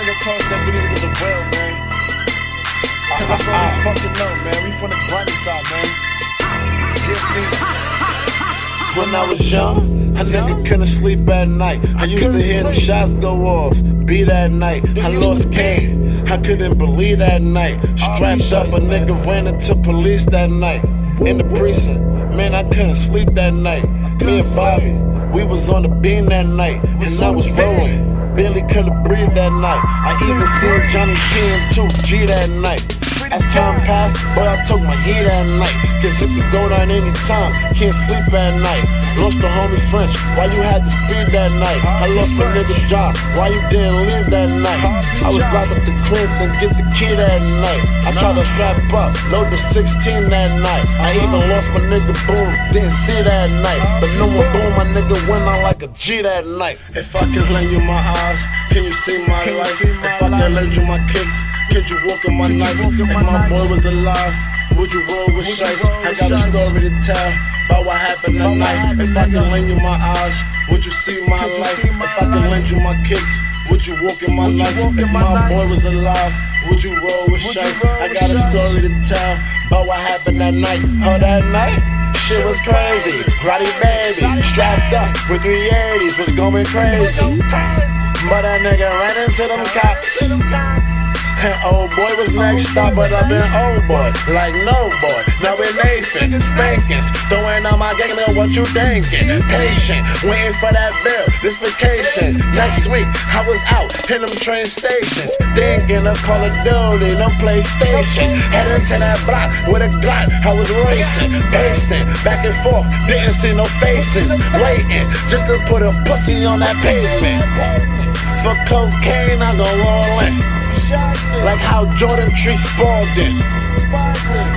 nigga close said these niggas are real, man. That's all we fucking know, man. We from the grimy side, man. Yes, me. When I was young, a nigga couldn't sleep at night. I used to hear them shots go off, beat at night. I lost game, I couldn't believe that night. Strapped up, a nigga ran into police that night. In the precinct, man, I couldn't sleep that night. Me and Bobby, we was on the beam that night, and I was rolling. Barely couldn't breathe that night. I even seen Johnny P and 2G that night. As time passed, boy, I took my heat at night. Cause it could go down any time, can't sleep at night. Lost the homie French, why you had to speed that night? I lost my nigga job, why you didn't leave that night? I was locked up the crib, then get the key that night. I tried to strap up, load the 16 that night. I even lost my nigga Boom, didn't see that night. But no one Boom, my nigga went on like a G that night. If I can lend you my eyes, can you see my life? If I can lend you my kicks, can you walk in my nights? If my boy was alive, would you roll with shice? I got a story to tell about what happened that night. If I can lend you my eyes, would you see my life? If I can lend you my kicks, would you walk in my nights? If my boy was alive, would you roll with shice? I got a story to tell about what happened that night. Oh, that night? Shit was crazy. Rowdy baby, strapped up with 380s, was going crazy. But that nigga ran into them cops. And old boy was next stop, but I've been old boy, like no boy. Now we're Nathan, spankings, throwing out my gang, know what you thinking. Patient, waiting for that bill, this vacation. Next week, I was out in them train stations, thinking of Call of Duty, no PlayStation. Heading to that block with a Glock, I was racing, pasting, back and forth, didn't see no faces. Waiting, just to put a pussy on that pavement. For cocaine, I go all in. Like how Jordan Tree Spalding.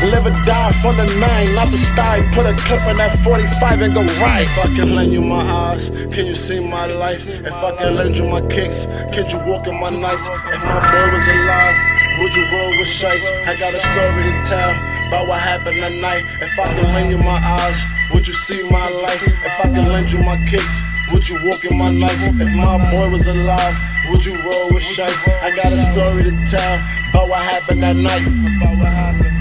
Live or die from the 9, not the style. Put a clip in that 45 and go right. If I can lend you my eyes, can you see my life? If I can lend you my kicks, can you walk in my nights? If my boy was alive, would you roll with shice? I got a story to tell about what happened that night. If I can lend you my eyes, would you see my life? If I can lend you my kicks, would you walk in my nights? If my boy was alive, would you roll with shice? I got a story to tell about what happened that night.